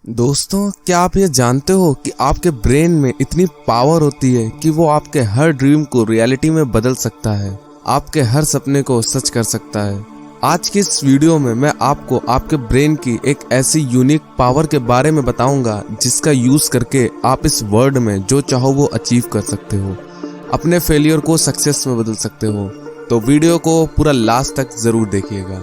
दोस्तों, क्या आप ये जानते हो कि आपके ब्रेन में इतनी पावर होती है कि वो आपके हर ड्रीम को रियलिटी में बदल सकता है, आपके हर सपने को सच कर सकता है। आज की इस वीडियो में मैं आपको आपके ब्रेन की एक ऐसी यूनिक पावर के बारे में बताऊंगा जिसका यूज करके आप इस वर्ल्ड में जो चाहो वो अचीव कर सकते हो, अपने फेलियर को सक्सेस में बदल सकते हो। तो वीडियो को पूरा लास्ट तक जरूर देखिएगा।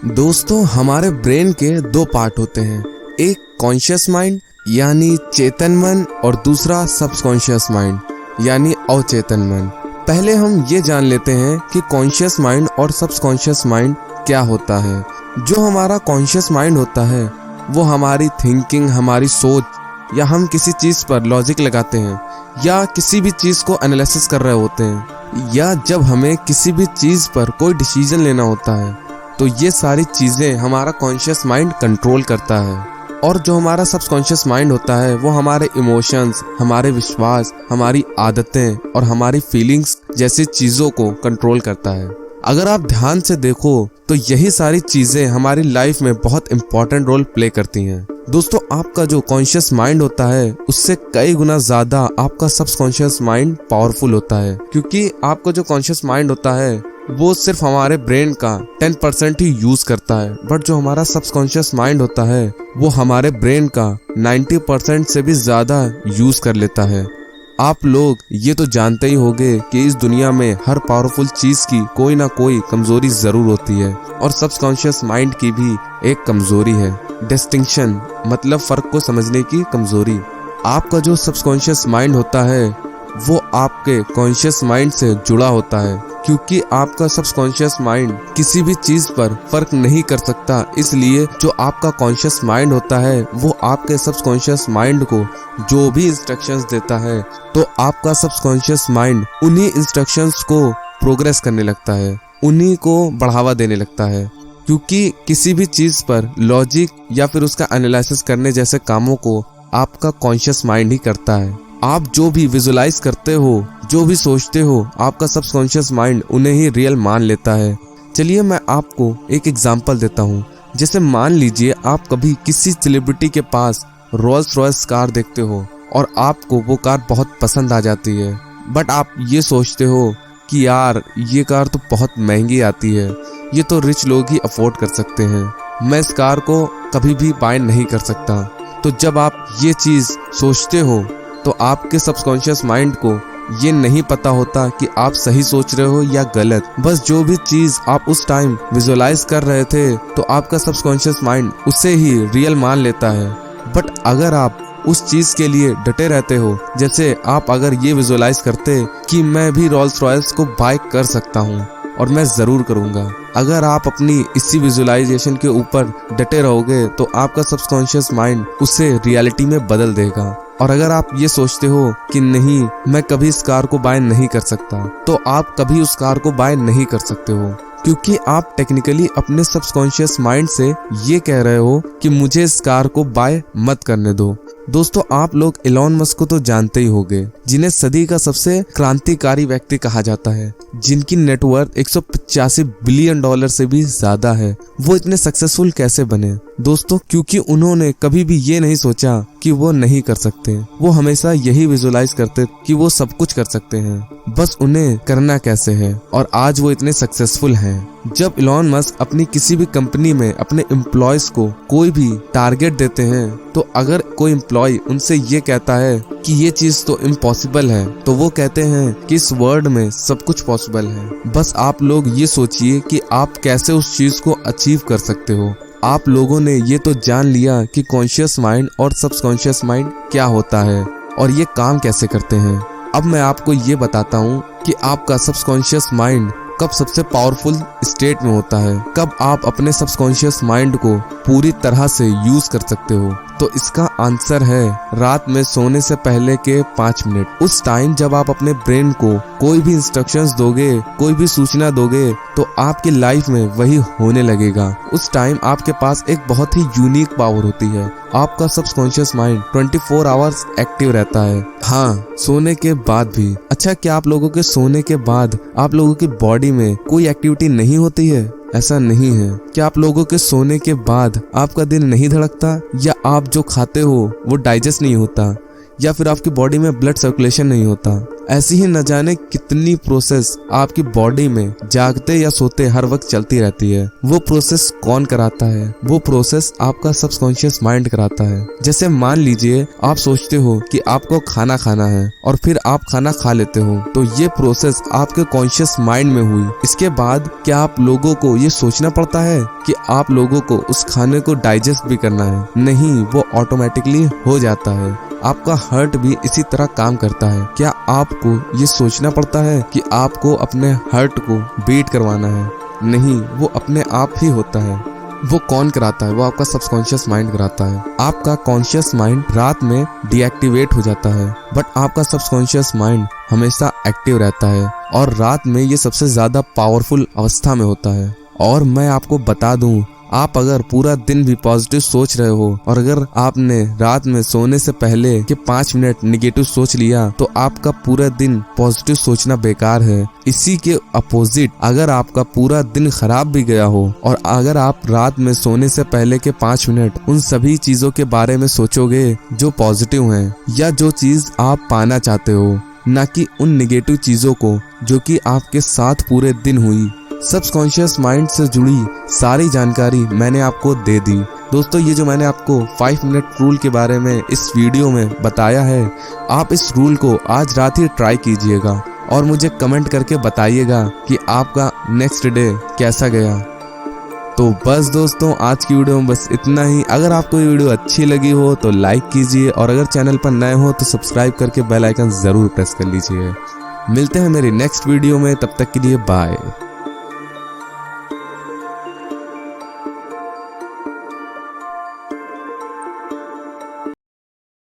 दोस्तों, हमारे ब्रेन के दो पार्ट होते हैं, एक कॉन्शियस माइंड यानी चेतन मन और दूसरा सबकॉन्शियस माइंड यानी अवचेतन मन। पहले हम ये जान लेते हैं कि कॉन्शियस माइंड और सबकॉन्शियस माइंड क्या होता है। जो हमारा कॉन्शियस माइंड होता है वो हमारी थिंकिंग, हमारी सोच या हम किसी चीज पर लॉजिक लगाते हैं या किसी भी चीज को एनालिसिस कर रहे होते हैं या जब हमें किसी भी चीज पर कोई डिसीजन लेना होता है तो ये सारी चीजें हमारा कॉन्शियस माइंड कंट्रोल करता है। और जो हमारा सबकॉन्शियस माइंड होता है वो हमारे इमोशंस, हमारे विश्वास, हमारी आदतें और हमारी फीलिंग्स जैसी चीजों को कंट्रोल करता है। अगर आप ध्यान से देखो तो यही सारी चीजें हमारी लाइफ में बहुत इंपॉर्टेंट रोल प्ले करती हैं। दोस्तों, आपका जो कॉन्शियस माइंड होता है उससे कई गुना ज्यादा आपका सबकॉन्शियस माइंड पावरफुल होता है, क्योंकि आपका जो कॉन्शियस माइंड होता है वो सिर्फ हमारे ब्रेन का 10% ही यूज करता है, बट जो हमारा सबकॉन्शियस माइंड होता है वो हमारे ब्रेन का 90% से भी ज्यादा यूज कर लेता है। आप लोग ये तो जानते ही होंगे कि इस दुनिया में हर पावरफुल चीज की कोई ना कोई कमजोरी जरूर होती है और सबकॉन्शियस माइंड की भी एक कमजोरी है, डिस्टिंक्शन, मतलब फर्क को समझने की कमजोरी। आपका जो सबकॉन्शियस माइंड होता है वो आपके कॉन्शियस माइंड से जुड़ा होता है, क्योंकि आपका सबकॉन्शियस माइंड किसी भी चीज पर फर्क नहीं कर सकता। इसलिए जो आपका कॉन्शियस माइंड होता है वो आपके सबकॉन्शियस माइंड को जो भी इंस्ट्रक्शंस देता है तो आपका सबकॉन्शियस माइंड उन्हीं इंस्ट्रक्शंस को प्रोग्रेस करने लगता है, उन्हीं को बढ़ावा देने लगता है। क्योंकि किसी भी चीज पर लॉजिक या फिर उसका एनालिसिस करने जैसे कामों को आपका कॉन्शियस माइंड ही करता है। आप जो भी विजुलाइज करते हो, जो भी सोचते हो, आपका सबकॉन्शियस माइंड उन्हें ही रियल मान लेता है। चलिए मैं आपको एक एग्जांपल देता हूँ। जैसे मान लीजिए आप कभी किसी सेलिब्रिटी के पास रोल्स रॉयस कार देखते हो और आपको वो कार बहुत पसंद आ जाती है, बट आप ये सोचते हो कि यार ये कार तो बहुत महंगी आती है, ये तो रिच लोग ही अफोर्ड कर सकते हैं, मैं इस कार को कभी भी बाय नहीं कर सकता। तो जब आप ये चीज सोचते हो तो आपके सबकॉन्शियस माइंड को ये नहीं पता होता कि आप सही सोच रहे हो या गलत। बस जो भी चीज आप उस टाइम विजुलाइज कर रहे थे तो आपका सबकॉन्शियस माइंड उसे ही रियल मान लेता है। बट अगर आप उस चीज के लिए डटे रहते हो, जैसे आप अगर ये विजुलाइज करते कि मैं भी रोल्स रॉयस को बाय कर सकता हूँ और मैं जरूर करूंगा, अगर आप अपनी इसी विजुलाइजेशन के ऊपर डटे रहोगे तो आपका सबकॉन्शियस माइंड उसे रियलिटी में बदल देगा। और अगर आप ये सोचते हो कि नहीं मैं कभी इस कार को बाय नहीं कर सकता, तो आप कभी उस कार को बाय नहीं कर सकते हो, क्योंकि आप टेक्निकली अपने सबकॉन्शियस माइंड से ये कह रहे हो कि मुझे इस कार को बाय मत करने दो। दोस्तों, आप लोग एलोन मस्क को तो जानते ही होंगे, जिन्हें सदी का सबसे क्रांतिकारी व्यक्ति कहा जाता है, जिनकी नेटवर्थ 185 बिलियन डॉलर से भी ज्यादा है। वो इतने सक्सेसफुल कैसे बने? दोस्तों, क्योंकि उन्होंने कभी भी ये नहीं सोचा कि वो नहीं कर सकते। वो हमेशा यही विजुलाइज करते कि वो सब कुछ कर सकते हैं, बस उन्हें करना कैसे है। और आज वो इतने सक्सेसफुल हैं। जब एलोन मस्क अपनी किसी भी कंपनी में अपने एम्प्लॉयज को कोई भी टारगेट देते हैं, तो अगर कोई एम्प्लॉय उनसे ये कहता है कि ये चीज तो इम्पॉसिबल है, तो वो कहते हैं कि इस वर्ल्ड में सब कुछ पॉसिबल है। बस आप लोग ये सोचिए कि आप कैसे उस चीज को अचीव कर सकते हो। आप लोगों ने ये तो जान लिया कि कॉन्शियस माइंड और सबकॉन्शियस माइंड क्या होता है और ये काम कैसे करते हैं। अब मैं आपको ये बताता हूँ कि आपका सबकॉन्शियस माइंड कब सबसे पावरफुल स्टेट में होता है, कब आप अपने सबकॉन्शियस माइंड को पूरी तरह से यूज कर सकते हो। तो इसका आंसर है रात में सोने से पहले के 5 मिनट। उस टाइम जब आप अपने ब्रेन को कोई भी इंस्ट्रक्शंस दोगे, कोई भी सूचना दोगे, तो आपकी लाइफ में वही होने लगेगा। उस टाइम आपके पास एक बहुत ही यूनिक पावर होती है। आपका सबकॉन्शियस माइंड 24 आवर्स एक्टिव रहता है। हाँ, सोने के बाद भी। अच्छा, क्या आप लोगों के सोने के बाद आप लोगों की बॉडी में कोई एक्टिविटी नहीं होती है? ऐसा नहीं है। क्या आप लोगों के सोने के बाद आपका दिल नहीं धड़कता, या आप जो खाते हो वो डाइजेस्ट नहीं होता, या फिर आपकी बॉडी में ब्लड सर्कुलेशन नहीं होता? ऐसी ही न जाने कितनी प्रोसेस आपकी बॉडी में जागते या सोते हर वक्त चलती रहती है। वो प्रोसेस कौन कराता है? वो प्रोसेस आपका सबकॉन्शियस माइंड कराता है। जैसे मान लीजिए आप सोचते हो कि आपको खाना खाना है और फिर आप खाना खा लेते हो, तो ये प्रोसेस आपके कॉन्शियस माइंड में हुई। इसके बाद क्या आप लोगों को ये सोचना पड़ता है कि आप लोगों को उस खाने को डाइजेस्ट भी करना है? नहीं, वो ऑटोमेटिकली हो जाता है। आपका हार्ट भी इसी तरह काम करता है। क्या आपको ये सोचना पड़ता है कि आपको अपने हार्ट को बीट करवाना है? नहीं, वो अपने आप ही होता है। वो कौन कराता है? वो आपका सबकॉन्शियस माइंड कराता है। आपका कॉन्शियस माइंड रात में डीएक्टिवेट हो जाता है, बट आपका सबकॉन्शियस माइंड हमेशा एक्टिव रहता है और रात में ये सबसे ज्यादा पावरफुल अवस्था में होता है। और मैं आपको बता दूं, आप अगर पूरा दिन भी पॉजिटिव सोच रहे हो और अगर आपने रात में सोने से पहले के 5 मिनट निगेटिव सोच लिया, तो आपका पूरा दिन पॉजिटिव सोचना बेकार है। इसी के अपोजिट, अगर आपका पूरा दिन खराब भी गया हो और अगर आप रात में सोने से पहले के 5 मिनट उन सभी चीजों के बारे में सोचोगे जो पॉजिटिव हैं या जो चीज आप पाना चाहते हो, ना कि उन निगेटिव चीजों को जो कि आपके साथ पूरे दिन हुई। सबकॉन्शियस माइंड से जुड़ी सारी जानकारी मैंने आपको दे दी। दोस्तों, ये जो मैंने आपको 5 मिनट रूल के बारे में इस वीडियो में बताया है, आप इस रूल को आज रात ही ट्राई कीजिएगा और मुझे कमेंट करके बताइएगा कि आपका नेक्स्ट डे कैसा गया। तो बस दोस्तों, आज की वीडियो में बस इतना ही। अगर आपको ये वीडियो अच्छी लगी हो तो लाइक कीजिए और अगर चैनल पर नए हो तो सब्सक्राइब करके बेल आइकन जरूर प्रेस कर लीजिए। मिलते हैं मेरी नेक्स्ट वीडियो में, तब तक के लिए बाय।